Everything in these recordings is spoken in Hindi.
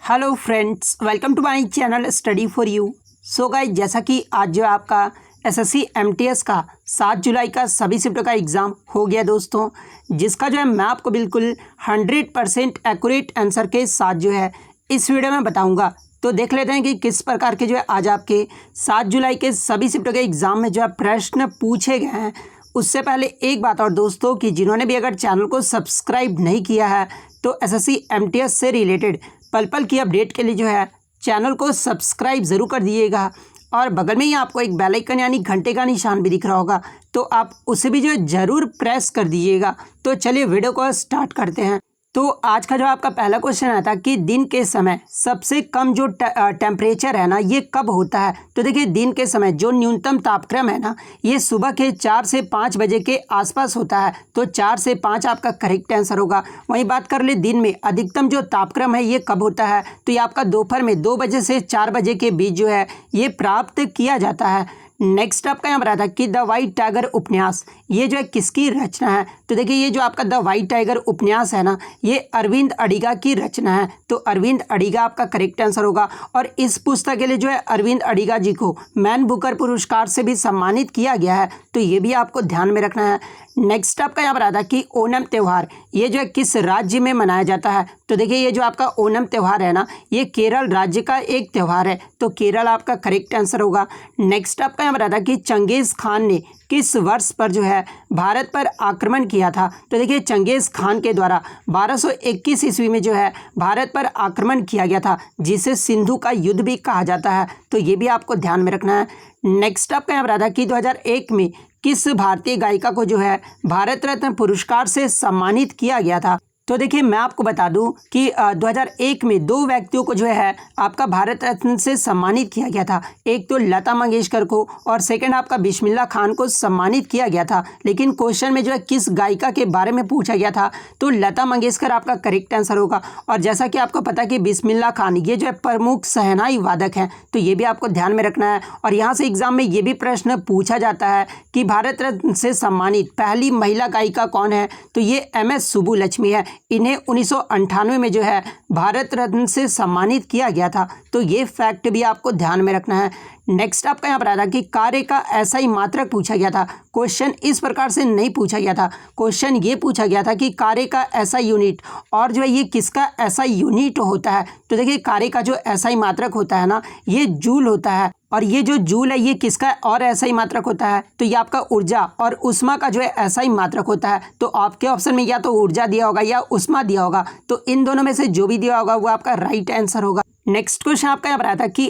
Hello friends, welcome to my channel study for you. So guys, जैसा कि आज जो आपका एसएससी एमटीएस का 7 जुलाई का सभी शिफ्टों का एग्ज़ाम हो गया दोस्तों, जिसका जो है मैं आपको बिल्कुल 100% एक्यूरेट आंसर के साथ जो है इस वीडियो में बताऊंगा। तो देख लेते हैं कि किस प्रकार के जो है आज आपके 7 जुलाई के सभी शिफ्टों के एग्ज़ाम में जो है प्रश्न पूछे गए हैं। उससे पहले एक बात और दोस्तों, कि जिन्होंने भी अगर चैनल को सब्सक्राइब नहीं किया है तो एसएससी एमटीएस से रिलेटेड पल पल की अपडेट के लिए जो है चैनल को सब्सक्राइब ज़रूर कर दीजिएगा। और बगल में ही आपको एक बेल आइकन यानी घंटे का निशान भी दिख रहा होगा, तो आप उसे भी जो है ज़रूर प्रेस कर दीजिएगा। तो चलिए वीडियो को स्टार्ट करते हैं। तो आज का जो आपका पहला क्वेश्चन आया था कि दिन के समय सबसे कम जो टेम्परेचर है ना, ये कब होता है। तो देखिए, दिन के समय जो न्यूनतम तापक्रम है ना, ये सुबह के 4 से 5 बजे के आसपास होता है। तो 4 से 5 आपका करेक्ट आंसर होगा। वहीं बात कर ले दिन में अधिकतम जो तापक्रम है ये कब होता है, तो ये आपका दोपहर में 2 बजे से 4 बजे के बीच जो है ये प्राप्त किया जाता है। नेक्स्ट आपका यहाँ पर आता है कि द वाइट टाइगर उपन्यास, ये जो है किसकी रचना है। तो देखिए, ये जो आपका द वाइट टाइगर उपन्यास है ना, ये अरविंद अडिगा की रचना है। तो अरविंद अडिगा आपका करेक्ट आंसर होगा। और इस पुस्तक के लिए जो है अरविंद अडिगा जी को मैन बुकर पुरस्कार से भी सम्मानित किया गया है। तो ये भी आपको ध्यान में रखना है। नेक्स्ट आपका यहाँ पर आता है कि ओणम त्यौहार, ये जो है किस राज्य में मनाया जाता है। तो देखिए, ये जो आपका ओणम त्यौहार है ना, ये केरल राज्य का एक त्यौहार है। तो केरल आपका करेक्ट आंसर होगा। नेक्स्ट आपका यहाँ पर आता है कि चंगेज़ खान ने किस वर्ष पर जो है भारत पर आक्रमण किया था। तो देखिए, चंगेज़ खान के द्वारा 1221 ईस्वी में जो है भारत पर आक्रमण किया गया था, जिसे सिंधु का युद्ध भी कहा जाता है। तो ये भी आपको ध्यान में रखना है। नेक्स्ट आपका यहाँ पर आता है कि 2001 में किस भारतीय गायिका को जो है भारत रत्न पुरस्कार से सम्मानित किया गया था। तो देखिए, मैं आपको बता दूं कि 2001 में 2 व्यक्तियों को जो है आपका भारत रत्न से सम्मानित किया गया था। एक तो लता मंगेशकर को और सेकंड आपका बिस्मिल्लाह खान को सम्मानित किया गया था। लेकिन क्वेश्चन में जो है किस गायिका के बारे में पूछा गया था, तो लता मंगेशकर आपका करेक्ट आंसर होगा। और जैसा कि आपको पता है कि बिस्मिल्लाह खान ये जो है प्रमुख शहनाई वादक हैं, तो ये भी आपको ध्यान में रखना है। और यहाँ से एग्जाम में ये भी प्रश्न पूछा जाता है कि भारत रत्न से सम्मानित पहली महिला गायिका कौन है। तो ये MS सुब्बुलक्ष्मी है। इन्हें 1998 में जो है भारत रत्न से सम्मानित किया गया था। तो ये फैक्ट भी आपको ध्यान में रखना है। नेक्स्ट आपका यहाँ पर आता है कि कार्य का ऐसा ही मात्रक पूछा गया था। क्वेश्चन इस प्रकार से नहीं पूछा गया था। क्वेश्चन ये पूछा गया था कि कार्य का ऐसा यूनिट, और जो है ये किसका ऐसा यूनिट होता है। तो देखिए, कार्य का जो ऐसा ही मात्रक होता है ना, ये जूल होता है। और ये जो जूल है ये किसका और ऐसा ही मात्रक होता है, तो ये आपका ऊर्जा और उष्मा का जो है ऐसा ही मात्रक होता है। तो आपके ऑप्शन में या तो ऊर्जा दिया होगा या उष्मा दिया होगा, तो इन दोनों में से जो भी दिया होगा वो आपका राइट आंसर होगा। नेक्स्ट क्वेश्चन आपका यहाँ पर आता है कि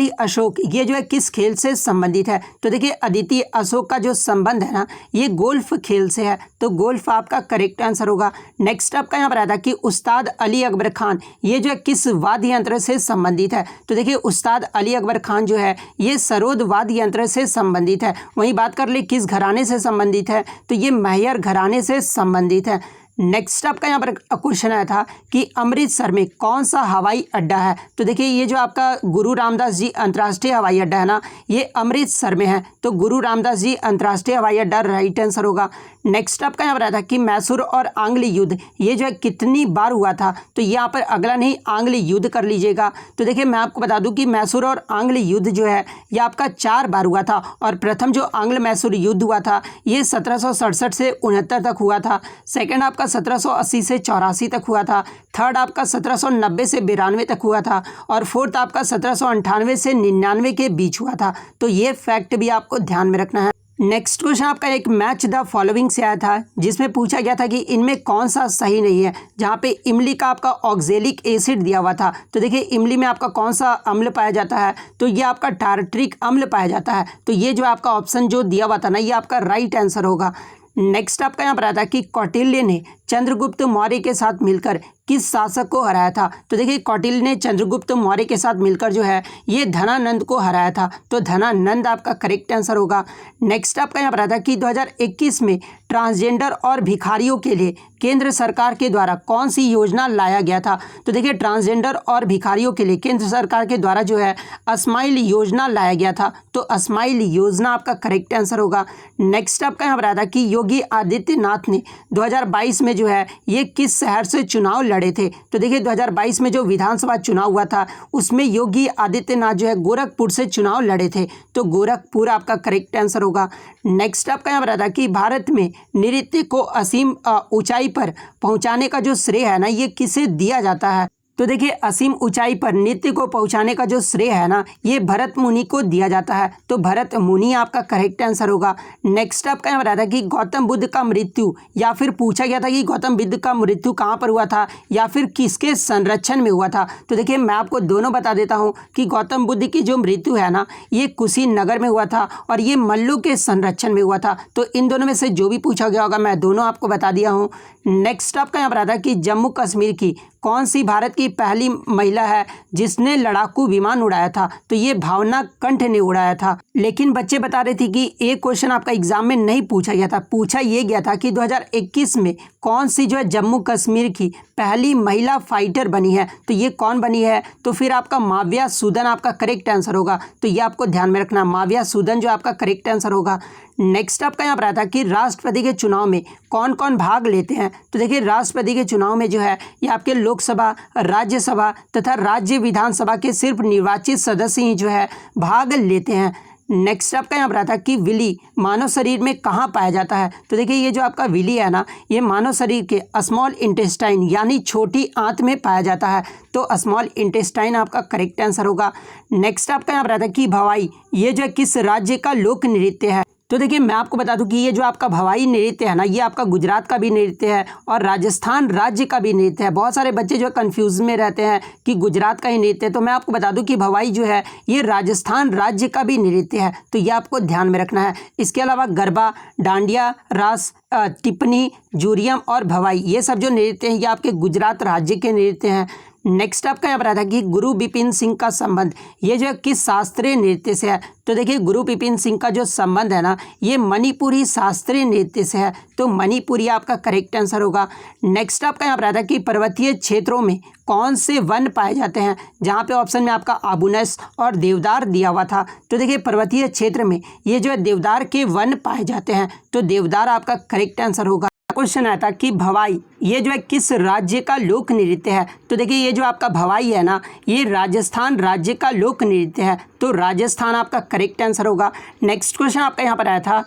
अशोक ये जो है किस खेल से संबंधित है। तो देखिए, अदिति अशोक का जो संबंध है ना, ये गोल्फ खेल से है। तो गोल्फ आपका करेक्ट आंसर होगा। नेक्स्ट आपका यहाँ पर आता है कि उस्ताद अली अकबर खान ये जो है किस वाद्य यंत्र से संबंधित है। तो देखिए, उस्ताद अली अकबर खान जो है ये सरोद वाद्य यंत्र से संबंधित है। वहीं बात कर ले किस घराने से संबंधित है, तो ये मैहर घराने से संबंधित है। नेक्स्ट आपका यहाँ पर क्वेश्चन आया था कि अमृतसर में कौन सा हवाई अड्डा है। तो देखिए, ये जो आपका गुरु रामदास जी अंतर्राष्ट्रीय हवाई अड्डा है ना, ये अमृतसर में है। तो गुरु रामदास जी अंतर्राष्ट्रीय हवाई अड्डा राइट आंसर होगा। नेक्स्ट आपका यहाँ पर आया था कि मैसूर और आंग्ल युद्ध ये जो है कितनी बार हुआ था। तो यहाँ पर अगला नहीं, आंग्ल युद्ध कर लीजिएगा। तो देखिए, मैं आपको बता दूं कि मैसूर और आंग्ल युद्ध जो है ये आपका 4 बार हुआ था। और प्रथम जो आंग्ल मैसूर युद्ध हुआ था ये 1767 से 69 तक हुआ था। सेकेंड आपका 1780 से 84 तक हुआ था। थर्ड आपका 1790 से 92 तक हुआ था। और फोर्थ आपका 1798 से 99 के बीच हुआ था। तो ये फैक्ट भी आपको ध्यान में रखना है। नेक्स्ट क्वेश्चन आपका एक मैच द फॉलोइंग से आया था, जिसमें पूछा गया था कि इनमें कौन सा सही नहीं है। जहाँ पे इमली का आपका ऑक्जेलिक एसिड दिया हुआ था। तो देखिए, इमली में आपका कौन सा अम्ल पाया जाता है, तो ये आपका टार्ट्रिक अम्ल पाया जाता है। तो ये जो आपका ऑप्शन जो दिया हुआ था ना, ये आपका राइट आंसर होगा। नेक्स्ट आपका यहाँ पर आता है कि कौटिल्य ने चंद्रगुप्त मौर्य के साथ मिलकर किस शासक को हराया था। तो देखिए, कौटिल्य ने चंद्रगुप्त मौर्य के साथ मिलकर जो है ये धनानंद को हराया था। तो धनानंद आपका करेक्ट आंसर होगा। नेक्स्ट आपका यहाँ पर आता है कि 2021 में ट्रांसजेंडर और भिखारियों के लिए केंद्र सरकार के द्वारा कौन सी योजना लाया गया था। तो देखिए, ट्रांसजेंडर और भिखारियों के लिए केंद्र सरकार के द्वारा जो है स्माइल योजना लाया गया था। तो स्माइल योजना आपका करेक्ट आंसर होगा। नेक्स्ट आपका यहाँ पर आता है कि योगी आदित्यनाथ ने 2022 में में जो है ये किस शहर से चुनाव लड़े थे? तो देखिए 2022 में जो विधानसभा चुनाव हुआ था उसमें योगी आदित्यनाथ जो है गोरखपुर से चुनाव लड़े थे, तो गोरखपुर आपका करेक्ट आंसर होगा। नेक्स्ट आपका यहाँ पर आता कि भारत में नृत्य को असीम ऊंचाई पर पहुंचाने का जो श्रेय है ना ये किसे दिया जाता है? तो देखिए असीम ऊंचाई पर नृत्य को पहुंचाने का जो श्रेय है ना ये भरत मुनि को दिया जाता है, तो भरत मुनि आपका करेक्ट आंसर होगा। नेक्स्ट आपका यहाँ बताया था कि गौतम बुद्ध का मृत्यु, या फिर पूछा गया था कि गौतम बुद्ध का मृत्यु कहाँ पर हुआ था या फिर किसके संरक्षण में हुआ था। तो देखिए मैं आपको दोनों बता देता हूँ कि गौतम बुद्ध की जो मृत्यु है ना ये कुशीनगर में हुआ था और ये मल्लू के संरक्षण में हुआ था, तो इन दोनों में से जो भी पूछा गया होगा मैं दोनों आपको बता दिया हूँ। नेक्स्ट आपका यहाँ बताया था कि जम्मू कश्मीर की कौन सी भारत की पहली महिला है जिसने लड़ाकू विमान उड़ाया था? तो ये भावना कंठ ने उड़ाया था। लेकिन बच्चे बता रहे थे कि एक क्वेश्चन आपका एग्जाम में नहीं पूछा गया था, पूछा ये गया था कि 2021 में कौन सी जो है जम्मू कश्मीर की पहली महिला फाइटर बनी है, तो ये कौन बनी है? तो फिर आपका माविया सूदन आपका करेक्ट आंसर होगा, तो ये आपको ध्यान में रखना, माविया सूदन जो आपका करेक्ट आंसर होगा। नेक्स्ट आपका यहाँ पर आता है कि राष्ट्रपति के चुनाव में कौन कौन भाग लेते हैं? तो देखिए राष्ट्रपति के चुनाव में जो है ये आपके लोकसभा, राज्यसभा तथा राज्य विधानसभा के सिर्फ निर्वाचित सदस्य ही जो है भाग लेते हैं। नेक्स्ट आपका यहाँ पर आता है कि विली मानव शरीर में कहाँ पाया जाता है? तो देखिए ये जो आपका विली है ना ये मानव शरीर के स्मॉल इंटेस्टाइन यानी छोटी आंत में पाया जाता है, तो स्मॉल इंटेस्टाइन आपका करेक्ट आंसर होगा। नेक्स्ट आपका यहाँ पर आता है कि भवाई ये जो है किस राज्य का लोक नृत्य है? तो देखिए मैं आपको बता दूं कि ये जो आपका भवाई नृत्य है ना ये आपका गुजरात का भी नृत्य है और राजस्थान राज्य का भी नृत्य है। बहुत सारे बच्चे जो है कंफ्यूज में रहते हैं कि गुजरात का ही नृत्य है, तो मैं आपको बता दूं कि भवाई जो है ये राजस्थान राज्य का भी नृत्य है, तो ये आपको ध्यान में रखना है। इसके अलावा गरबा, डांडिया, रास, टिप्पणी, जूरियम और भवाई ये सब जो नृत्य हैं ये आपके गुजरात राज्य के नृत्य हैं। नेक्स्ट आपका यहाँ पर आता है कि गुरु बिपिन सिंह का संबंध ये जो है किस शास्त्रीय नृत्य से है? तो देखिए गुरु बिपिन सिंह का जो संबंध है ना ये मणिपुरी शास्त्रीय नृत्य से है, तो मणिपुरी आपका करेक्ट आंसर होगा। नेक्स्ट आपका यहाँ पर आता है कि पर्वतीय क्षेत्रों में कौन से वन पाए जाते हैं? जहाँ पे ऑप्शन में आपका आबूनस और देवदार दिया हुआ था, तो देखिए पर्वतीय क्षेत्र में ये जो है देवदार के वन पाए जाते हैं, तो देवदार आपका करेक्ट आंसर होगा। क्वेश्चन आया था कि भवाई ये जो है किस राज्य का लोक नृत्य है? तो देखिए ये जो आपका भवाई है ना ये राजस्थान राज्य का लोक नृत्य है, तो राजस्थान आपका करेक्ट आंसर होगा। नेक्स्ट क्वेश्चन आपका यहाँ पर आया था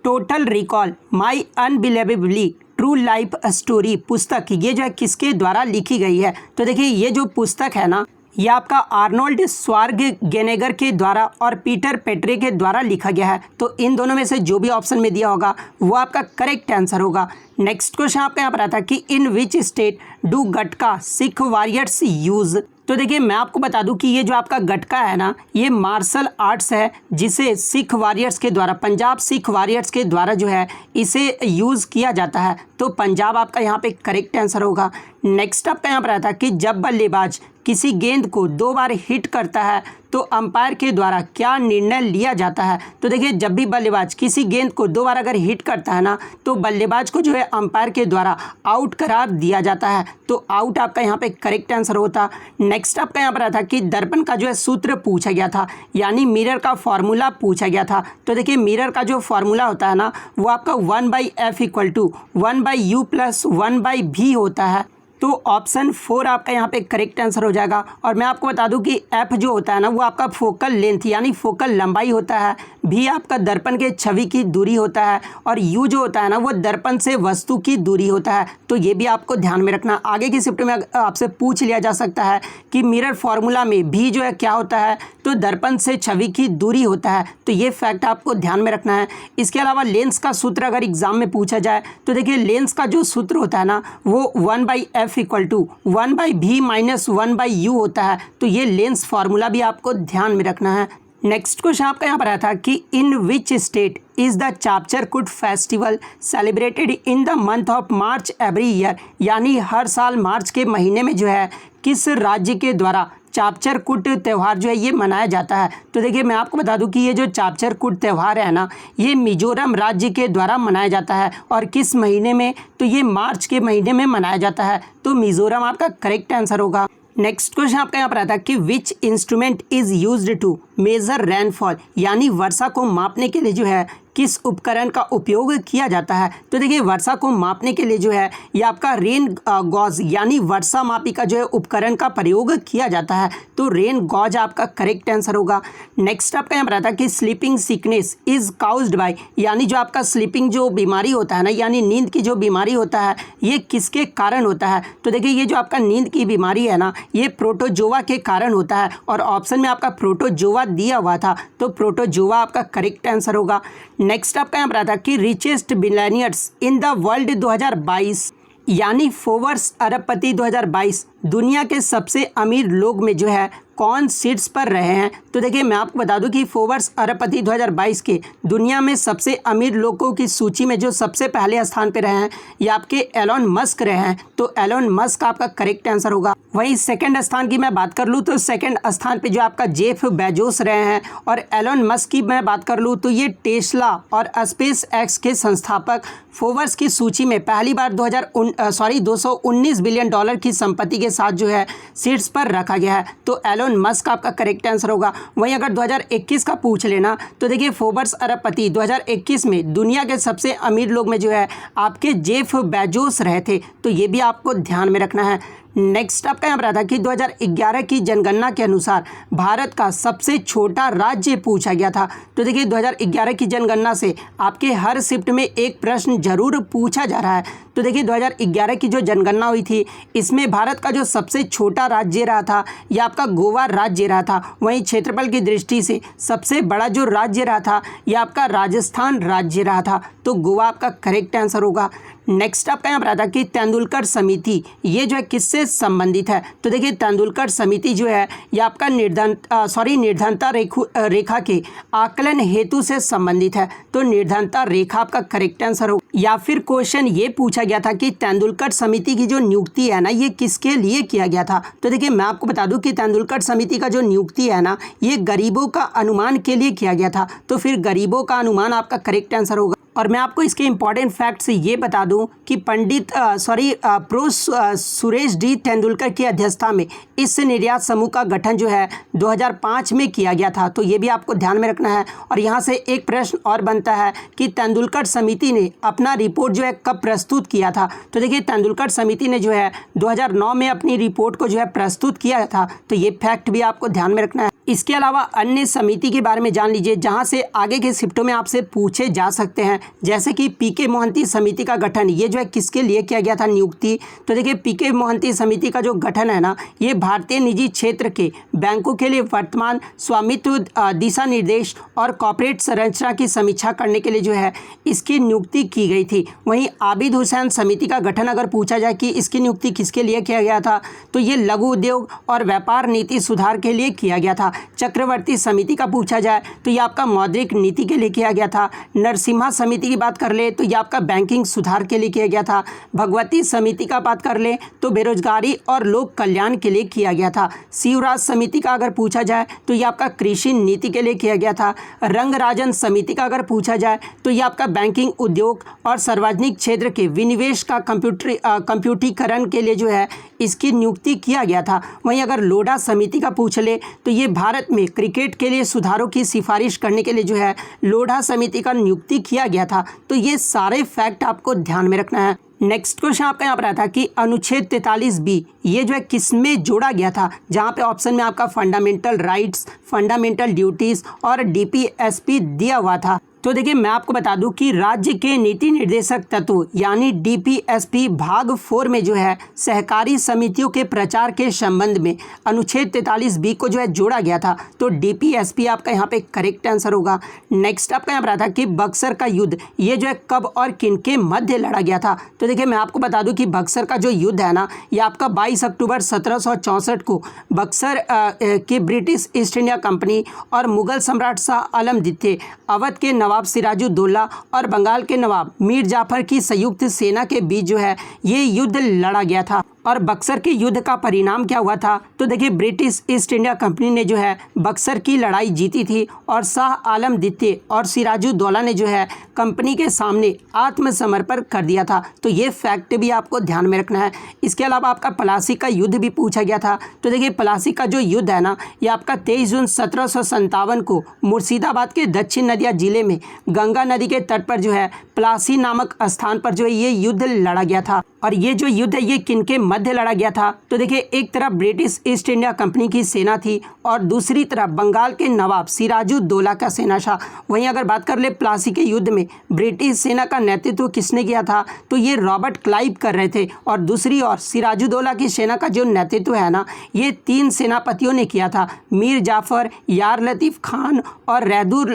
टोटल रिकॉल माई अनबिलीवेबली ट्रू लाइफ स्टोरी पुस्तक ये जो है किसके द्वारा लिखी गई है? तो देखिए ये जो पुस्तक है ना ये आपका आर्नोल्ड श्वार्ज़नेगर के द्वारा और पीटर पेट्रे के द्वारा लिखा गया है, तो इन दोनों में से जो भी ऑप्शन में दिया होगा वो आपका करेक्ट आंसर होगा। नेक्स्ट क्वेश्चन आपका यहाँ पर आता है कि in which state do Gatka Sikh warriors use? तो देखिए मैं आपको बता दूं कि ये जो आपका गटका है ना ये मार्शल आर्ट्स है जिसे सिख वॉरियर्स के द्वारा, पंजाब सिख वॉरियर्स के द्वारा जो है इसे यूज़ किया जाता है, तो पंजाब आपका यहाँ पे करेक्ट आंसर होगा। नेक्स्ट आपका यहाँ पर आता है कि जब बल्लेबाज किसी गेंद को 2 बार हिट करता है तो अंपायर के द्वारा क्या निर्णय लिया जाता है? तो देखिए जब भी बल्लेबाज किसी गेंद को 2 बार अगर हिट करता है ना तो बल्लेबाज को जो है अंपायर के द्वारा आउट करार दिया जाता है, तो आउट आपका यहाँ पे करेक्ट आंसर होता। नेक्स्ट आपका यहाँ पर आता कि दर्पण का जो है सूत्र पूछा गया था, यानी मिरर का फॉर्मूला पूछा गया था। तो देखिए मिरर का जो फॉर्मूला होता है ना वो आपका 1/f = 1/u + 1/v होता है, तो ऑप्शन 4 आपका यहाँ पे करेक्ट आंसर हो जाएगा। और मैं आपको बता दूं कि एफ जो होता है ना वो आपका फोकल लेंथ यानी फोकल लंबाई होता है, भी आपका दर्पण के छवि की दूरी होता है, और यू जो होता है ना वो दर्पण से वस्तु की दूरी होता है, तो ये भी आपको ध्यान में रखना। आगे की शिफ्ट में आपसे पूछ लिया जा सकता है कि मिरर फॉर्मूला में भी जो है क्या होता है, तो दर्पण से छवि की दूरी होता है, तो ये फैक्ट आपको ध्यान में रखना है। इसके अलावा लेंस का सूत्र अगर एग्जाम में पूछा जाए तो देखिए लेंस का जो सूत्र होता है ना वो 1/f = 1/v - 1/u होता है, तो ये लेंस फार्मूला भी आपको ध्यान में रखना है। नेक्स्ट क्वेश्चन आपका यहाँ पर आया था कि in which state is the Chapchar Kut festival celebrated in the month of March every year, यानी हर साल मार्च के महीने में जो है किस राज्य के द्वारा चापचरकुट त्यौहार जो है ये मनाया जाता है? तो देखिए मैं आपको बता दूं कि ये जो चापचरकुट त्यौहार है ना ये मिजोरम राज्य के द्वारा मनाया जाता है, और किस महीने में? तो ये मार्च के महीने में मनाया जाता है, तो मिजोरम आपका करेक्ट आंसर होगा। नेक्स्ट क्वेश्चन आपका यहाँ पर आता है कि which instrument is used to measure rainfall, यानी वर्षा को मापने के लिए जो है किस उपकरण का उपयोग किया जाता है? तो देखिए वर्षा को मापने के लिए जो है ये आपका रेन गॉज यानी वर्षा मापी का जो है उपकरण का प्रयोग किया जाता है। तो रेन गॉज आपका करेक्ट आंसर होगा। नेक्स्ट आपका यहाँ पर आता है कि sleeping sickness is caused bye, यानी जो आपका स्लीपिंग जो बीमारी होता है ना, यानी नींद की जो बीमारी होता है ये किसके कारण होता है? तो देखिए ये जो आपका नींद की बीमारी है ना, ये प्रोटोजोआ के कारण होता है और ऑप्शन में आपका प्रोटोजोआ दिया हुआ था, तो प्रोटोजोआ आपका करेक्ट आंसर होगा। नेक्स्ट आपका यहाँ पर आता है कि richest billionaires in the world 2022, यानी फोर्ब्स अरबपति 2022 दुनिया के सबसे अमीर लोग में जो है कौन सीट्स पर रहे हैं? तो देखिए मैं आपको बता दूं कि फोर्ब्स अरबपति 2022 के दुनिया में सबसे अमीर लोगों की सूची में जो सबसे पहले स्थान पर रहे हैं ये आपके एलोन मस्क रहे हैं, तो एलोन मस्क आपका करेक्ट आंसर होगा। वहीं सेकंड स्थान की मैं बात कर लूँ तो सेकंड स्थान पे जो आपका जेफ बेजोस रहे हैं, और एलोन मस्क की मैं बात कर लूँ तो ये टेस्ला और स्पेस एक्स के संस्थापक फोर्ब्स की सूची में पहली बार 219 बिलियन डॉलर की संपत्ति के साथ जो है सीट्स पर रखा गया है, तो एलोन मस्क आपका करेक्ट आंसर होगा। वहीं अगर 2021 का पूछ लेना तो देखिए फोर्ब्स अरबपति 2021 में दुनिया के सबसे अमीर लोग में जो है आपके जेफ बेजोस रहे थे, तो ये भी आपको ध्यान में रखना है। नेक्स्ट आपका यहाँ पर आता है कि 2011 की जनगणना के अनुसार भारत का सबसे छोटा राज्य पूछा गया था। तो देखिए 2011 की जनगणना से आपके हर शिफ्ट में एक प्रश्न जरूर पूछा जा रहा है। तो देखिए 2011 की जो जनगणना हुई थी इसमें भारत का जो सबसे छोटा राज्य रहा था यह आपका गोवा राज्य रहा था। वहीं क्षेत्रफल की दृष्टि से सबसे बड़ा जो राज्य रहा था यह आपका राजस्थान राज्य रहा था, तो गोवा आपका करेक्ट आंसर होगा। नेक्स्ट आपका यहाँ पर आता है कि तेंदुलकर समिति ये जो है किससे संबंधित है? तो देखिए तेंदुलकर समिति जो है ये आपका निर्धनता रेखा के आकलन हेतु से संबंधित है, तो निर्धनता रेखा आपका करेक्ट आंसर होगा। या फिर क्वेश्चन ये पूछा गया था कि तेंदुलकर समिति की जो नियुक्ति है ना ये किसके लिए किया गया था? तो देखिए मैं आपको बता दूं कि तेंदुलकर समिति का जो नियुक्ति है ना ये गरीबों का अनुमान के लिए किया गया था, तो फिर गरीबों का अनुमान आपका करेक्ट आंसर होगा। और मैं आपको इसके इंपॉर्टेंट फैक्ट्स ये बता दूं कि प्रो सुरेश डी तेंदुलकर की अध्यक्षता में इस निर्यात समूह का गठन जो है 2005 में किया गया था, तो ये भी आपको ध्यान में रखना है। और यहाँ से एक प्रश्न और बनता है कि तेंदुलकर समिति ने अपना रिपोर्ट जो है कब प्रस्तुत किया था? तो देखिए तेंदुलकर समिति ने जो है 2009 में अपनी रिपोर्ट को जो है प्रस्तुत किया था, तो ये फैक्ट भी आपको ध्यान में रखना है। इसके अलावा अन्य समिति के बारे में जान लीजिए जहां से आगे के शिफ्टों में आपसे पूछे जा सकते हैं, जैसे कि पीके मोहंती समिति का गठन ये जो है किसके लिए किया गया था नियुक्ति? तो देखिए पीके मोहंती समिति का जो गठन है ना ये भारतीय निजी क्षेत्र के बैंकों के लिए वर्तमान स्वामित्व दिशा निर्देश और कॉर्पोरेट संरचना की समीक्षा करने के लिए जो है इसकी नियुक्ति की गई थी। वहीं आबिद हुसैन समिति का गठन अगर पूछा जाए कि इसकी नियुक्ति किसके लिए किया गया था, तो ये लघु उद्योग और व्यापार नीति सुधार के लिए किया गया था। चक्रवर्ती समिति का पूछा जाए तो ये आपका मौद्रिक नीति के लिए किया गया था। नरसिम्हा समिति की बात कर ले तो ये आपका बैंकिंग सुधार के लिए किया गया था। भगवती समिति का बात कर ले तो बेरोजगारी और लोक कल्याण के लिए किया गया था। शिवराज समिति का अगर पूछा जाए तो ये आपका कृषि नीति के लिए किया गया था। रंगराजन समिति का अगर पूछा जाए तो ये आपका बैंकिंग उद्योग और सार्वजनिक क्षेत्र के विनिवेश का कंप्यूटरीकरण के लिए जो है इसकी नियुक्ति किया गया था। वहीं अगर लोढ़ा समिति का पूछ ले तो ये भारत में क्रिकेट के लिए सुधारों की सिफारिश करने के लिए जो है लोढ़ा समिति का नियुक्ति किया गया था। तो ये सारे फैक्ट आपको ध्यान में रखना है। नेक्स्ट क्वेश्चन आपका यहाँ पर आता है कि अनुच्छेद 43B ये जो है किसमें जोड़ा गया था? जहाँ पे ऑप्शन में आपका फंडामेंटल राइट्स, फंडामेंटल ड्यूटीज़ और DPSP दिया हुआ था। तो देखिए मैं आपको बता दूं कि राज्य के नीति निर्देशक तत्व यानी DPSP भाग 4 में जो है सहकारी समितियों के प्रचार के संबंध में अनुच्छेद 43B को जो है जोड़ा गया था, तो DPSP आपका यहाँ पे करेक्ट आंसर होगा। नेक्स्ट आपका यहाँ पर आता है कि बक्सर का युद्ध ये जो है कब और किनके मध्य लड़ा गया था? तो देखिए मैं आपको बता दूं कि बक्सर का जो युद्ध है ना ये आपका 22 अक्टूबर 1764 को बक्सर के ब्रिटिश ईस्ट इंडिया कंपनी और मुगल सम्राट शाह आलम द्वितीय, अवध के नवाब सिराजुद्दौला और बंगाल के नवाब मीर जाफर की संयुक्त सेना के बीच जो है ये युद्ध लड़ा गया था। और बक्सर के युद्ध का परिणाम क्या हुआ था? तो देखिए ब्रिटिश ईस्ट इंडिया कंपनी ने जो है बक्सर की लड़ाई जीती थी और शाह आलम द्वितीय और सिराजुद्दौला ने जो है कंपनी के सामने आत्मसमर्पण कर दिया था। तो ये फैक्ट भी आपको ध्यान में रखना है। इसके अलावा आपका प्लासी का युद्ध भी पूछा गया था। तो देखिए प्लासी का जो युद्ध है ना, ये आपका 23 जून 1757 को मुर्शिदाबाद के दक्षिण नदिया जिले में गंगा नदी के तट पर जो है प्लासी नामक स्थान पर जो है ये युद्ध लड़ा गया था। और ये जो युद्ध है ये किनके मध्य लड़ा गया था? तो देखिए एक तरफ ब्रिटिश ईस्ट इंडिया कंपनी की सेना थी और दूसरी तरफ बंगाल के नवाब सिराजुद्दौला का सेना था। वहीं अगर बात कर ले प्लासी के युद्ध में ब्रिटिश सेना का नेतृत्व किसने किया था? तो ये रॉबर्ट क्लाइव कर रहे थे। और दूसरी ओर सिराजुद्दौला की सेना का जो नेतृत्व है ना, ये 3 सेनापतियों ने किया था, मीर जाफर, यार लतीफ़ खान और रैदुर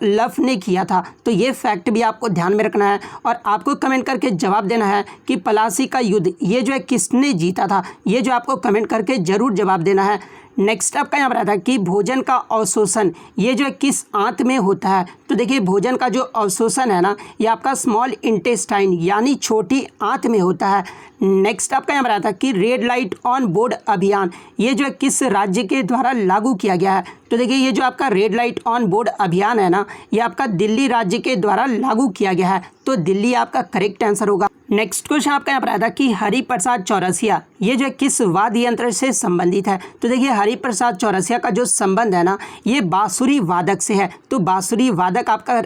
लफ ने किया था। तो ये फैक्ट भी आपको ध्यान में रखना है और आपको कमेंट करके जवाब देना है कि प्लासी का युद्ध ये जो है किसने जीता था। ये जो आपको कमेंट करके ज़रूर जवाब देना है। नेक्स्ट आपका यहाँ पर आता है कि भोजन का अवशोषण ये जो है किस आंत में होता है? तो देखिए भोजन का जो अवशोषण है ना, ये आपका स्मॉल इंटेस्टाइन यानी छोटी आंत में होता है। नेक्स्ट आपका यहाँ पर आता है कि रेड लाइट ऑन बोर्ड अभियान ये जो है किस राज्य के द्वारा लागू किया गया है? तो देखिए ये जो आपका रेड लाइट ऑन बोर्ड अभियान है ना, ये आपका दिल्ली राज्य के द्वारा लागू किया गया है। तो दिल्ली आपका करेक्ट आंसर होगा। नेक्स्ट क्वेश्चन आपका यहाँ पर आता है कि हरिप्रसाद चौरसिया ये जो है किस वाद्य यंत्र से संबंधित है? तो देखिए हरिप्रसाद चौरसिया का जो संबंध है ना, ये बांसुरी वादक से है। तो बांसुरी वादक आपका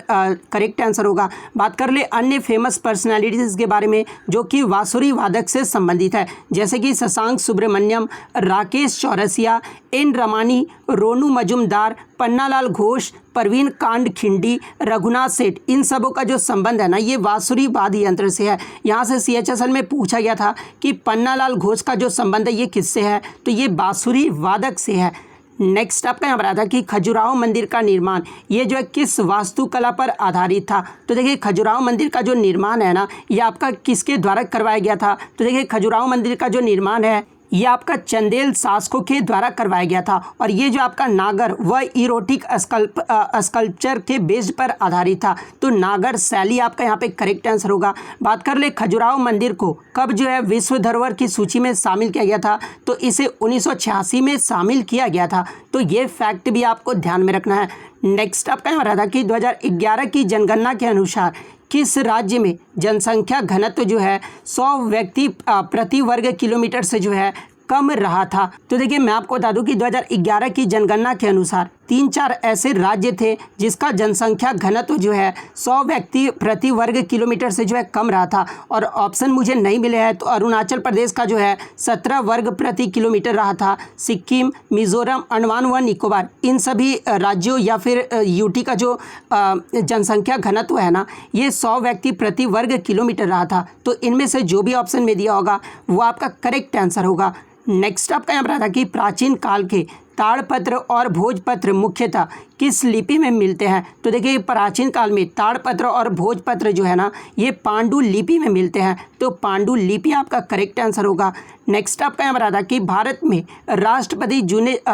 करेक्ट आंसर होगा। बात कर ले अन्य फेमस पर्सनालिटीज़ के बारे में जो कि बांसुरी वादक से संबंधित है, जैसे कि शशांक सुब्रमण्यम, राकेश चौरसिया, एन रमानी, रोनू मजुमदार, पन्नालाल घोष, परवीन कांड खिंडी, रघुनाथ सेठ। इन सबों का जो संबंध है ना, ये बांसुरी वाद्य यंत्र से है। यहाँ से CHSL में पूछा गया था कि पन्नालाल घोष का जो संबंध है ये किससे है? तो ये बांसुरी वादक से है। नेक्स्ट आपका यहाँ पर आता है कि खजुराहो मंदिर का निर्माण ये जो है किस वास्तुकला पर आधारित था? तो देखिए खजुराहो मंदिर का जो निर्माण है ना, ये आपका किसके द्वारा करवाया गया था? तो देखिए खजुराहो मंदिर का जो निर्माण है ये आपका चंदेल शासकों के द्वारा करवाया गया था। और ये जो आपका नागर वह इरोटिक स्कल्पचर के बेस पर आधारित था। तो नागर शैली आपका यहाँ पे करेक्ट आंसर होगा। बात कर ले खजुराहो मंदिर को कब जो है विश्व धरोहर की सूची में शामिल किया गया था? तो इसे 1986 में शामिल किया गया था। तो ये फैक्ट भी आपको ध्यान में रखना है। नेक्स्ट आपका यहाँ रहा था कि 2011 की जनगणना के अनुसार किस राज्य में जनसंख्या घनत्व जो है 100 व्यक्ति प्रति वर्ग किलोमीटर से जो है कम रहा था? तो देखिए मैं आपको बता दूं कि 2011 की जनगणना के अनुसार 3-4 ऐसे राज्य थे जिसका जनसंख्या घनत्व जो है 100 व्यक्ति प्रति वर्ग किलोमीटर से जो है कम रहा था। और ऑप्शन मुझे नहीं मिले हैं। तो अरुणाचल प्रदेश का जो है 17 वर्ग प्रति किलोमीटर रहा था। सिक्किम, मिजोरम, अंडमान व निकोबार इन सभी राज्यों या फिर यूटी का जो जनसंख्या घनत्व है ना, ये 100 व्यक्ति प्रति वर्ग किलोमीटर रहा था। तो इनमें से जो भी ऑप्शन में दिया होगा वो आपका करेक्ट आंसर होगा। नेक्स्ट आपका यहाँ पर था कि प्राचीन काल के ताड़पत्र और भोजपत्र मुख्यतः किस लिपि में मिलते हैं? तो देखिए प्राचीन काल में ताड़पत्र और भोजपत्र जो है ना, ये पांडु लिपि में मिलते हैं। तो पांडु लिपि आपका करेक्ट आंसर होगा। नेक्स्ट आपका यहाँ पर था कि भारत में राष्ट्रपति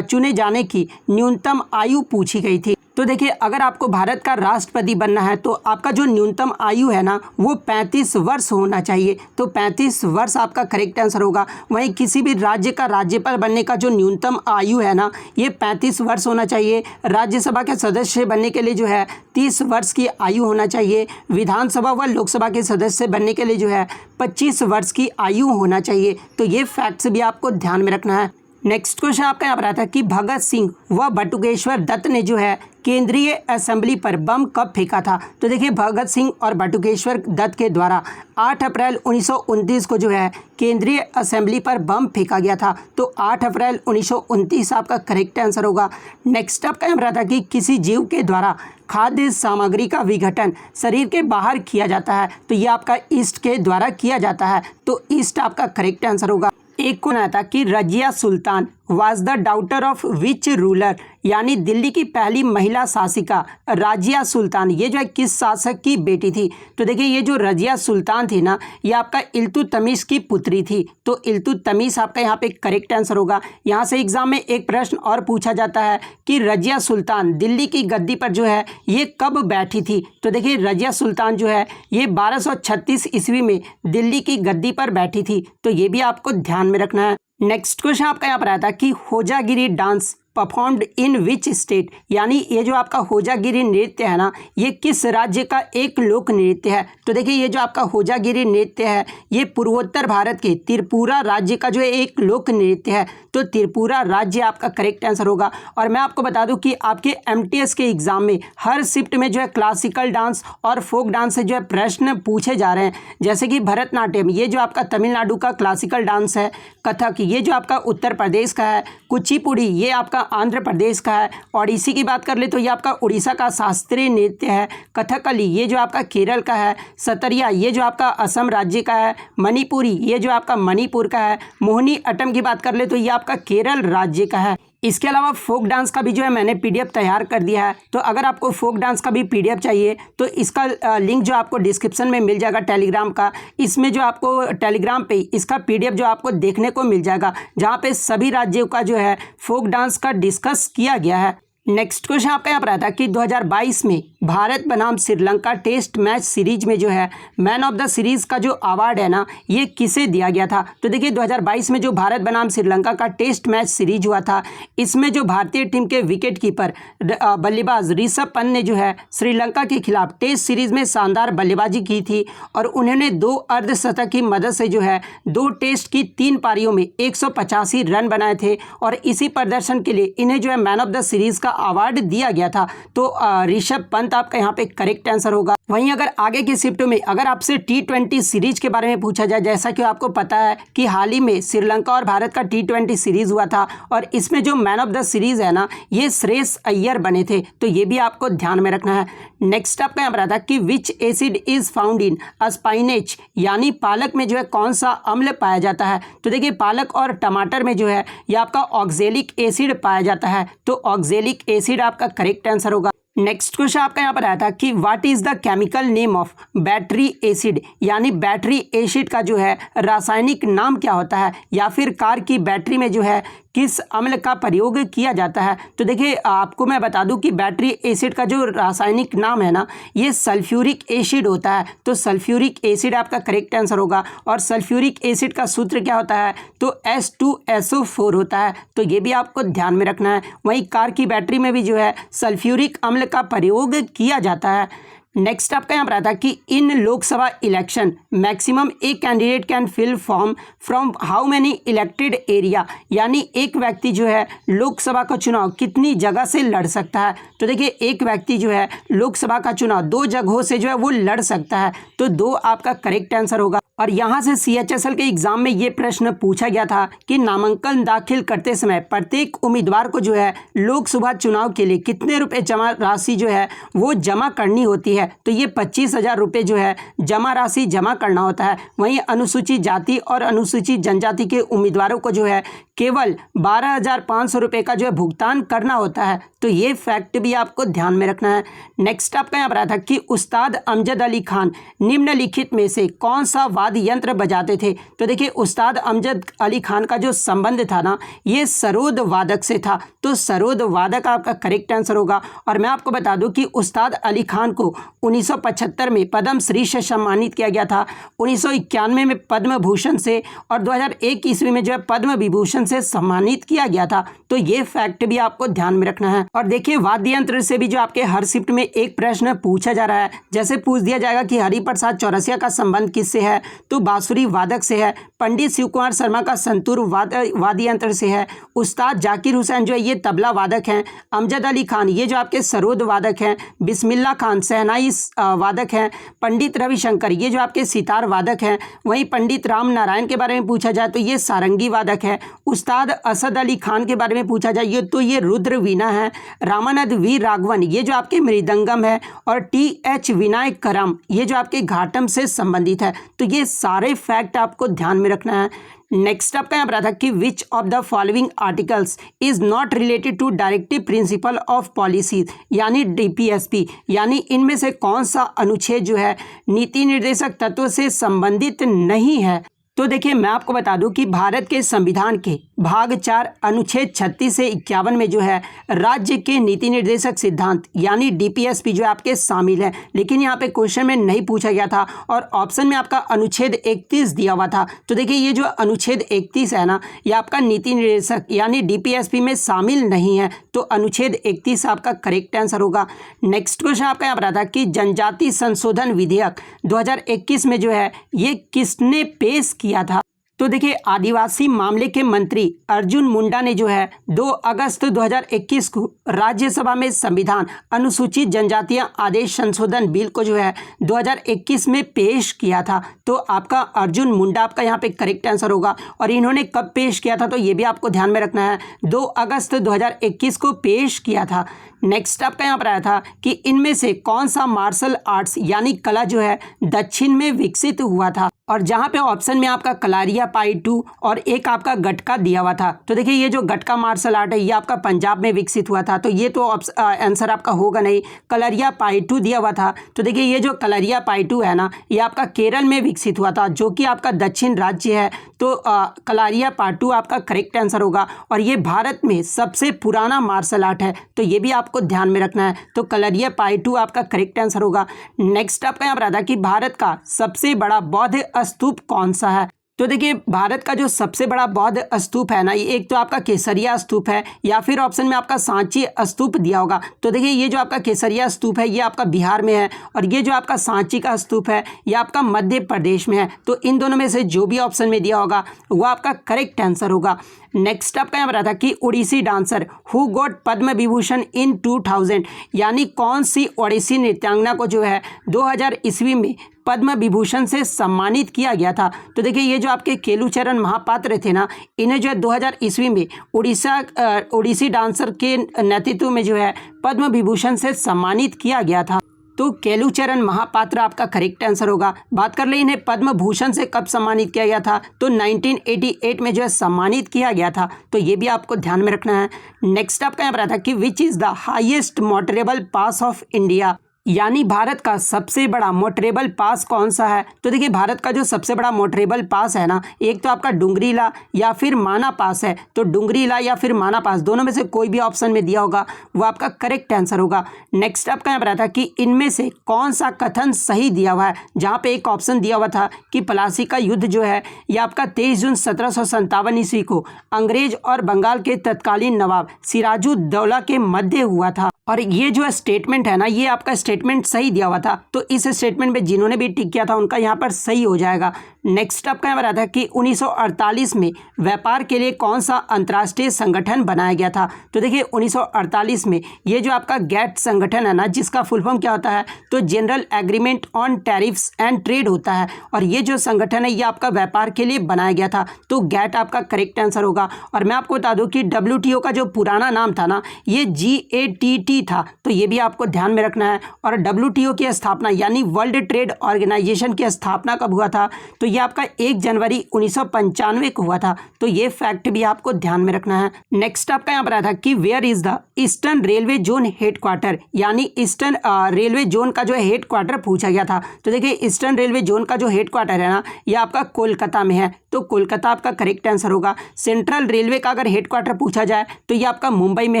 चुने जाने की न्यूनतम आयु पूछी गई थी। तो देखिए अगर आपको भारत का राष्ट्रपति बनना है तो आपका जो न्यूनतम आयु है ना, वो 35 वर्ष होना चाहिए। तो 35 वर्ष आपका करेक्ट आंसर होगा। वहीं किसी भी राज्य का राज्यपाल बनने का जो न्यूनतम आयु है ना, ये 35 वर्ष होना चाहिए। राज्यसभा के सदस्य बनने के लिए जो है 30 वर्ष की आयु होना चाहिए। विधानसभा व लोकसभा के सदस्य बनने के लिए जो है 25 वर्ष की आयु होना चाहिए। तो ये फैक्ट्स भी आपको ध्यान में रखना है। नेक्स्ट क्वेश्चन आपका यहाँ पर आता है कि भगत सिंह व बटुकेश्वर दत्त ने जो है केंद्रीय असेंबली पर बम कब फेंका था? तो देखिए भगत सिंह और बटुकेश्वर दत्त के द्वारा 8 अप्रैल 1929 को जो है केंद्रीय असेंबली पर बम फेंका गया था। तो 8 अप्रैल 1929 आपका करेक्ट आंसर होगा। नेक्स्ट आपका यहाँ पर था कि किसी जीव के द्वारा खाद्य सामग्री का विघटन शरीर के बाहर किया जाता है। तो ये आपका ईस्ट के द्वारा किया जाता है। तो ईस्ट आपका करेक्ट आंसर होगा। एक को आता कि Razia Sultan was the daughter of which ruler, यानी दिल्ली की पहली महिला शासिका रजिया सुल्तान, ये जो है किस शासक की बेटी थी? तो देखिए ये जो रजिया सुल्तान थी ना, ये आपका इल्तुतमिश की पुत्री थी। तो इल्तुतमिश आपका यहाँ पे करेक्ट आंसर होगा। यहाँ से एग्जाम में एक प्रश्न और पूछा जाता है कि रजिया सुल्तान दिल्ली की गद्दी पर जो है ये कब बैठी थी? तो देखिए रजिया सुल्तान जो है ये 1236 ईस्वी में दिल्ली की गद्दी पर बैठी थी। तो ये भी आपको ध्यान में रखना है। नेक्स्ट क्वेश्चन आपका यहाँ पर आया था कि Hojagiri dance performed in which state, यानी ये जो आपका होजागिरी नृत्य है ना, ये किस राज्य का एक लोक नृत्य है? तो देखिए ये जो आपका होजागिरी नृत्य है ये पूर्वोत्तर भारत के त्रिपुरा राज्य का जो है एक लोक नृत्य है। तो त्रिपुरा राज्य आपका करेक्ट आंसर होगा। और मैं आपको बता दूं कि आपके एमटीएस के एग्जाम में हर शिफ्ट में जो है क्लासिकल डांस और फोक डांस से जो है प्रश्न पूछे जा रहे हैं। जैसे कि भरतनाट्यम ये जो आपका तमिलनाडु का क्लासिकल डांस है, कथक ये जो आपका उत्तर प्रदेश का है, कुचिपुड़ी ये आपका आंध्र प्रदेश का है, ओडिसी की बात कर ले तो ये आपका उड़ीसा का शास्त्रीय नृत्य है, कथकली ये जो आपका केरल का है, सतरिया ये जो आपका असम राज्य का है, मणिपुरी ये जो आपका मणिपुर का है, मोहिनी अट्टम की बात कर ले तो ये आपका केरल राज्य का है। इसके अलावा फोक डांस का भी जो है मैंने पीडीएफ तैयार कर दिया है। तो अगर आपको फोक डांस का भी पीडीएफ चाहिए तो इसका लिंक जो आपको डिस्क्रिप्शन में मिल जाएगा टेलीग्राम का, इसमें जो आपको टेलीग्राम पे इसका पीडीएफ जो आपको देखने को मिल जाएगा, जहाँ पे सभी राज्यों का जो है फोक डांस का डिस्कस किया गया है। नेक्स्ट क्वेश्चन आपका यहाँ पर आता है कि 2022 में भारत बनाम श्रीलंका टेस्ट मैच सीरीज में जो है मैन ऑफ द सीरीज का जो अवार्ड है ना, ये किसे दिया गया था? तो देखिए 2022 में जो भारत बनाम श्रीलंका का टेस्ट मैच सीरीज हुआ था, इसमें जो भारतीय टीम के विकेट कीपर बल्लेबाज ऋषभ पंत ने जो है श्रीलंका के खिलाफ टेस्ट सीरीज में शानदार बल्लेबाजी की थी और उन्होंने 2 अर्धशतक की मदद से जो है 2 टेस्ट की 3 पारियों में 185 रन बनाए थे और इसी प्रदर्शन के लिए इन्हें जो है मैन ऑफ द सीरीज का अवार्ड दिया गया था। तो ऋषभ पंत आपका यहाँ पे करेक्ट आंसर होगा। वहीं अगर आगे की शिफ्ट में अगर आपसे T20 सीरीज के बारे में पूछा जाए, जैसा कि आपको पता है कि हाल ही में श्रीलंका और भारत का T20 सीरीज हुआ था और इसमें जो मैन ऑफ द सीरीज है ना, ये श्रेयस अय्यर बने थे। तो ये भी आपको ध्यान में रखना है। नेक्स्ट आपका यहाँ पर आता है कि which acid is found in spinach, यानी पालक में जो है कौन सा अम्ल पाया जाता है? तो देखिए पालक और टमाटर में जो है ये आपका ऑक्जेलिक एसिड पाया जाता है। तो ऑक्जेलिक एसिड आपका करेक्ट आंसर होगा। नेक्स्ट क्वेश्चन आपका यहाँ पर आया था कि what is the chemical name of battery acid, यानी बैटरी एसिड का जो है रासायनिक नाम क्या होता है, या फिर कार की बैटरी में जो है किस अम्ल का प्रयोग किया जाता है? तो देखिए आपको मैं बता दूं कि बैटरी एसिड का जो रासायनिक नाम है ना, ये सल्फ्यूरिक एसिड होता है। तो सल्फ्यूरिक एसिड आपका करेक्ट आंसर होगा। और सल्फ्यूरिक एसिड का सूत्र क्या होता है? तो H2SO4 होता है। तो ये भी आपको ध्यान में रखना है। वहीं कार की बैटरी में भी जो है सल्फ्यूरिक अम्ल का प्रयोग किया जाता है। नेक्स्ट आपका यहाँ पर आता है कि इन लोकसभा इलेक्शन मैक्सिमम एक candidate can fill form from how many elected area, यानी एक व्यक्ति जो है लोकसभा का चुनाव कितनी जगह से लड़ सकता है? तो देखिए एक व्यक्ति जो है लोकसभा का चुनाव 2 जगहों से जो है वो लड़ सकता है। तो 2 आपका करेक्ट आंसर होगा। और यहाँ से CHSL के एग्जाम में ये प्रश्न पूछा गया था कि नामांकन दाखिल करते समय प्रत्येक उम्मीदवार को जो है लोकसभा चुनाव के लिए कितने रुपए जमा राशि जो है वो जमा करनी होती है? तो ये 25,000 रुपये जो है जमा राशि जमा करना होता है। वहीं अनुसूचित जाति और अनुसूचित जनजाति के उम्मीदवारों को जो है केवल 12,500 रुपये का जो है भुगतान करना होता है। तो ये फैक्ट भी आपको ध्यान में रखना है। नेक्स्ट आपका यहाँ पर आया था कि उस्ताद अमजद अली खान निम्नलिखित में से कौन सा वाद्य यंत्र बजाते थे? तो देखिए उस्ताद अमजद अली खान का जो संबंध था ना, ये सरोद वादक से था। तो सरोद वादक आपका करेक्ट आंसर होगा। और मैं आपको बता दूं कि उस्ताद अली खान को 1975 में पद्म श्री से सम्मानित किया गया था, 1991 में पद्म भूषण से और 2001 ईस्वी में जो है पद्म विभूषण से सम्मानित किया गया था। तो ये फैक्ट भी आपको ध्यान में रखना है। और देखिए वाद्य यंत्र से भी जो आपके हर शिफ्ट में एक प्रश्न पूछा जा रहा है। जैसे पूछ दिया जाएगा कि हरिप्रसाद चौरसिया का संबंध किससे है? तो बांसुरी वादक से है। पंडित शिव कुमार शर्मा का संतूर वाद्य यंत्र से है। उस्ताद जाकिर हुसैन जो है ये तबला वादक हैं। अमजद अली खान ये जो आपके सरोद वादक हैं। बिस्मिल्लाह खान शहनाई वादक हैं। पंडित रविशंकर ये जो आपके सितार वादक हैं। वहीं पंडित राम नारायण के बारे में पूछा जाए तो ये सारंगी वादक है। उस्ताद असद अली खान के बारे में पूछा जाए तो ये रुद्र वीणा है। रामानंद वी राघवन ये जो आपके मृदंगम है। और TH विनायक करम ये जो आपके घाटम से संबंधित है। तो ये सारे फैक्ट आपको ध्यान में रखना है। नेक्स्ट आपका यहाँ पर आता कि which of the following articles is not related to directive principle of policy यानी डीपीएसपी, यानी इनमें से कौन सा अनुच्छेद जो है नीति निर्देशक तत्व से संबंधित नहीं है। तो देखिए मैं आपको बता दूं कि भारत के संविधान के भाग 4 अनुच्छेद 36 से 51 में जो है राज्य के नीति निर्देशक सिद्धांत यानी डीपीएसपी जो है आपके शामिल है, लेकिन यहाँ पे क्वेश्चन में नहीं पूछा गया था और ऑप्शन में आपका अनुच्छेद 31 दिया हुआ था। तो देखिए ये जो अनुच्छेद 31 है ना, ये आपका नीति निर्देशक यानी डीपीएसपी में शामिल नहीं है, तो अनुच्छेद 31 आपका करेक्ट आंसर होगा। नेक्स्ट क्वेश्चन आपका यहाँ पर आता कि जनजाति संशोधन विधेयक 2021 में जो है ये किसने पेश किया था। तो देखिए आदिवासी मामले के मंत्री अर्जुन मुंडा ने जो है 2 अगस्त 2021 को राज्यसभा में संविधान अनुसूचित जनजातियां आदेश संशोधन बिल को जो है 2021 में पेश किया था। तो आपका अर्जुन मुंडा आपका यहाँ पे करेक्ट आंसर होगा। और इन्होंने कब पेश किया था तो ये भी आपको ध्यान में रखना है, 2 अगस्त 2021 को पेश किया था। नेक्स्ट आपका यहाँ पर आया था कि इनमें से कौन सा मार्शल आर्ट्स यानी कला जो है दक्षिण में विकसित हुआ था, और जहाँ पे ऑप्शन में आपका कलारियापायटू और एक आपका गटका दिया हुआ था। तो देखिए ये जो गटका मार्शल आर्ट है ये आपका पंजाब में विकसित हुआ था, तो ये तो आंसर आपका होगा नहीं, कलारियापायटू दिया हुआ था। तो देखिए ये जो कलारियापायटू है ना ये आपका केरल में विकसित हुआ था जो कि आपका दक्षिण राज्य है, तो कलारियापायटू आपका करेक्ट आंसर होगा। और ये भारत में सबसे पुराना मार्शल आर्ट है, तो ये भी आपको ध्यान में रखना है, तो कलारियापायटू आपका करेक्ट आंसर होगा। नेक्स्ट आपका यहाँ पर आता कि भारत का सबसे बड़ा बौद्ध स्तूप कौन सा है। तो देखिए भारत का जो सबसे बड़ा बौद्ध स्तूप है ना, ये एक तो आपका केसरिया स्तूप है या फिर ऑप्शन में आपका सांची स्तूप दिया होगा। तो देखिए ये जो आपका केसरिया स्तूप है ये आपका बिहार में है, और ये जो आपका सांची का स्तूप है ये आपका मध्य प्रदेश में है। तो इन दोनों में से जो भी ऑप्शन में दिया होगा वो आपका करेक्ट आंसर होगा। नेक्स्ट आपका यहाँ पर था कि Odissi dancer who got Padma Vibhushan इन 2000, यानी कौन सी ओडिसी नृत्यांगना को जो है 2000 ईस्वी में पद्म विभूषण से सम्मानित किया गया था। तो देखिए ये जो आपके केलुचरण महापात्र थे ना, इन्हें जो है 2000 ईस्वी में ओडिसी डांसर के नेतृत्व में जो है पद्म विभूषण से सम्मानित किया गया था। तो केलुचरण महापात्र आपका करेक्ट आंसर होगा। बात कर ले इन्हें पद्म भूषण से कब सम्मानित किया गया था, तो 1988 में जो है सम्मानित किया गया था, तो ये भी आपको ध्यान में रखना है। नेक्स्ट आपका यहाँ पर आता कि which is the highest motorable pass of India, यानी भारत का सबसे बड़ा मोटरेबल पास कौन सा है। तो देखिए भारत का जो सबसे बड़ा मोटरेबल पास है ना, एक तो आपका डुंगरीला या फिर माना पास है, तो डुंगरीला या फिर माना पास दोनों में से कोई भी ऑप्शन में दिया होगा वो आपका करेक्ट आंसर होगा। नेक्स्ट आपका यहाँ पर आता कि इनमें से कौन सा कथन सही दिया हुआ है, जहाँ पे एक ऑप्शन दिया हुआ था कि प्लासी का युद्ध जो है ये आपका 23 जून 1757 ईस्वी को अंग्रेज और बंगाल के तत्कालीन नवाब सिराजुद्दौला के मध्य हुआ था, और ये जो स्टेटमेंट है ना ये आपका स्टेटमेंट सही दिया हुआ था, तो इस स्टेटमेंट में जिन्होंने भी टिक किया था उनका यहाँ पर सही हो जाएगा। नेक्स्ट आपका यहाँ पर आता है कि 1948 में व्यापार के लिए कौन सा अंतर्राष्ट्रीय संगठन बनाया गया था। तो देखिए 1948 में ये जो आपका गैट संगठन है ना, जिसका फुल फॉर्म क्या होता है, तो general agreement on tariffs and trade होता है, और ये जो संगठन है ये आपका व्यापार के लिए बनाया गया था, तो गैट आपका करेक्ट आंसर होगा। और मैं आपको बता दूं कि WTO का जो पुराना नाम था ना ये GATT था, तो ये भी आपको ध्यान में रखना है। और WTO की स्थापना यानी वर्ल्ड ट्रेड ऑर्गेनाइजेशन की स्थापना कब हुआ था, तो ये आपका 1 जनवरी 1995 को हुआ था, तो ये फैक्ट भी आपको ध्यान में रखना है। नेक्स्ट आपका यहाँ पर आया था कि where is the eastern railway zone headquarter, यानी ईस्टर्न रेलवे जोन का जो है हेडक्वार्टर पूछा गया था। तो देखिए ईस्टर्न रेलवे जोन का जो हेडक्वार्टर है ना ये आपका कोलकाता में है, तो कोलकाता आपका करेक्ट आंसर होगा। सेंट्रल रेलवे का अगर हेडक्वार्टर पूछा जाए तो ये आपका मुंबई में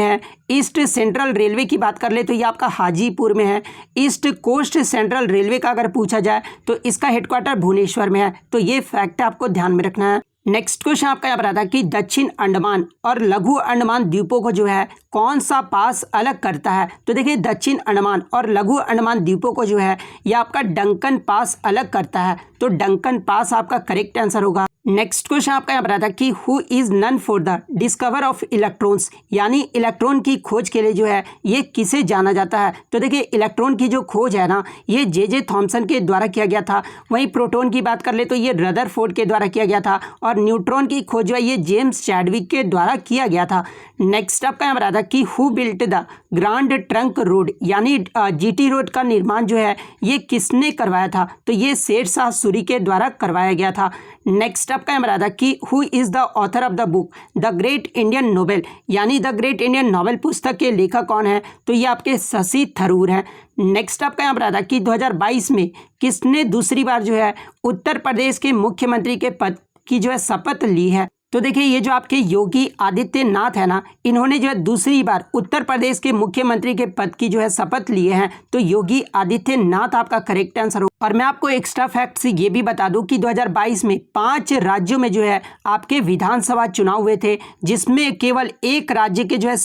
है। ईस्ट सेंट्रल रेलवे की बात कर ले तो ये आपका हाजीपुर में है। ईस्ट कोस्ट सेंट्रल रेलवे का अगर पूछा जाए तो इसका हेडक्वार्टर भुवनेश्वर में है, तो ये फैक्ट आपको ध्यान में रखना है। नेक्स्ट क्वेश्चन आपका यहाँ पर आता है कि दक्षिण अंडमान और लघु अंडमान द्वीपों को जो है कौन सा पास अलग करता है। तो देखिए दक्षिण अंडमान और लघु अंडमान द्वीपों को जो है ये आपका डंकन पास अलग करता है, तो डंकन पास आपका करेक्ट आंसर होगा। नेक्स्ट क्वेश्चन आपका यहाँ पर आता है कि who is known for the discover of electrons, यानी इलेक्ट्रॉन की खोज के लिए जो है ये किसे जाना जाता है। तो देखिए इलेक्ट्रॉन की जो खोज है ना ये J.J. थॉमसन के द्वारा किया गया था। वहीं प्रोटॉन की बात कर ले तो ये रदरफोर्ड के द्वारा किया गया था, और न्यूट्रॉन की खोज जो है ये जेम्स चैडविक के द्वारा किया गया था। नेक्स्ट आपका यहाँ पर आता है कि who built the grand trunk road, यानी GT रोड का निर्माण जो है ये किसने करवाया था। तो ये शेर शाह सूरी के द्वारा करवाया गया था। नेक्स्ट आपका यहाँ रहा था कि who is the author of the book the great Indian novel, यानी द ग्रेट इंडियन नोवेल पुस्तक के लेखक कौन है, तो ये आपके शशि थरूर हैं। नेक्स्ट आपका यहाँ रहा था कि 2022 में किसने दूसरी बार जो है उत्तर प्रदेश के मुख्यमंत्री के पद की जो है शपथ ली है, तो देखिए ये जो आपके योगी आदित्यनाथ है ना, इन्होंने जो है दूसरी बार उत्तर प्रदेश के मुख्यमंत्री के पद की जो है शपथ लिए हैं, तो योगी आदित्यनाथ आपका करेक्ट आंसर हो। और मैं आपको एक्स्ट्रा फैक्ट से ये भी बता दूं कि 2022 में 5 राज्यों में जो है आपके विधानसभा चुनाव हुए थे, जिसमें केवल एक राज्य के जो है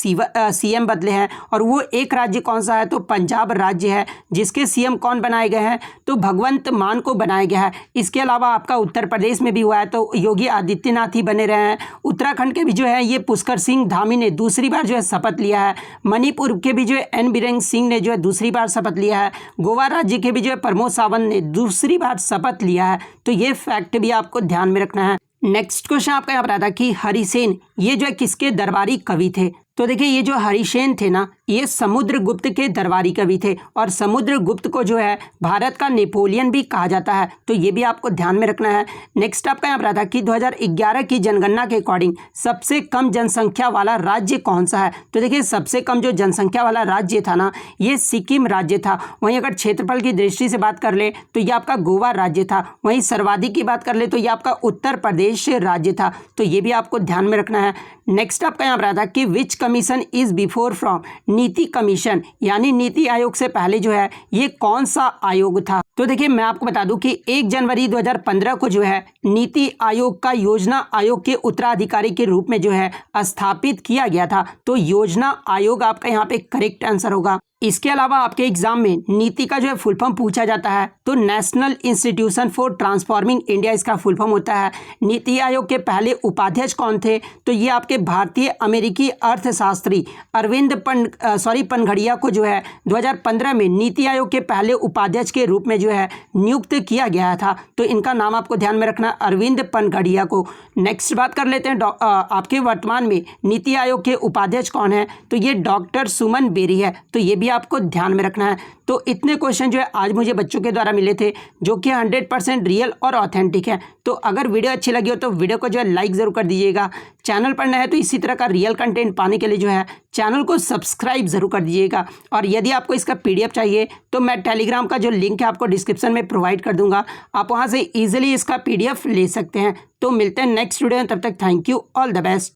सीएम बदले हैं, और वो एक राज्य कौन सा है, तो पंजाब राज्य है, जिसके सीएम कौन बनाए गए हैं, तो भगवंत मान को बनाया गया है। इसके अलावा आपका उत्तर प्रदेश में भी हुआ है, तो योगी आदित्यनाथ ही बने रहे हैं। उत्तराखंड के भी जो है ये पुष्कर सिंह धामी ने दूसरी बार जो है शपथ लिया है। मणिपुर के भी जो है एन बीरेन सिंह ने जो है दूसरी बार शपथ लिया है। गोवा राज्य के भी जो है प्रमोद सावंत ने दूसरी बार शपथ लिया है। तो ये फैक्ट भी आपको ध्यान में रखना है। नेक्स्ट क्वेश्चन आपका यहाँ पर आता है कि हरिसेन ये जो है किसके दरबारी कवि थे, तो देखिए ये जो हरिसेन थे ना, ये समुद्रगुप्त के दरबारी कवि थे, और समुद्रगुप्त को जो है भारत का नेपोलियन भी कहा जाता है, तो ये भी आपको ध्यान में रखना है। नेक्स्ट आपका यहाँ पर आता है कि 2011 की जनगणना के अकॉर्डिंग सबसे कम जनसंख्या वाला राज्य कौन सा है, तो देखिए सबसे कम जो जनसंख्या वाला राज्य था ना, ये सिक्किम राज्य था। वहीं अगर क्षेत्रफल की दृष्टि से बात कर ले तो ये आपका गोवा राज्य था। वहीं सर्वाधिक की बात कर ले तो ये आपका उत्तर प्रदेश राज्य था, तो ये भी आपको ध्यान में रखना है। नेक्स्ट आपका यहाँ पर आता है कि विच कमीशन इज बिफोर फ्रॉम नीति कमीशन, यानी नीति आयोग से पहले जो है ये कौन सा आयोग था, तो देखिए मैं आपको बता दूं कि 1 जनवरी 2015 को जो है नीति आयोग का योजना आयोग के उत्तराधिकारी के रूप में जो है स्थापित किया गया था, तो योजना आयोग आपका यहाँ पे करेक्ट आंसर होगा। इसके अलावा आपके एग्जाम में नीति का जो है फुल फॉर्म पूछा जाता है, तो national institution for transforming India इसका फुल फॉर्म होता है। नीति आयोग के पहले उपाध्यक्ष कौन थे, तो ये आपके भारतीय अमेरिकी अर्थशास्त्री अरविंद पनघड़िया को जो है 2015 में नीति आयोग के पहले उपाध्यक्ष के रूप में जो है नियुक्त किया गया था, तो इनका नाम आपको ध्यान में रखना, अरविंद पनघड़िया को। नेक्स्ट बात कर लेते हैं आपके वर्तमान में नीति आयोग के उपाध्यक्ष कौन है, तो ये डॉक्टर सुमन बेरी है, तो ये भी आपको ध्यान में रखना है। तो इतने क्वेश्चन जो है आज मुझे बच्चों के द्वारा मिले थे, जो कि 100% रियल और ऑथेंटिक है। तो अगर वीडियो अच्छी लगी हो तो वीडियो को जो है लाइक ज़रूर कर दीजिएगा। चैनल पर नए है तो इसी तरह का रियल कंटेंट पाने के लिए जो है चैनल को सब्सक्राइब ज़रूर कर दीजिएगा। और यदि आपको इसका PDF चाहिए तो मैं टेलीग्राम का जो लिंक है आपको डिस्क्रिप्शन में प्रोवाइड कर दूंगा, आप वहाँ से ईजिली इसका PDF ले सकते हैं। तो मिलते हैं नेक्स्ट वीडियो में, तब तक thank you, all the best.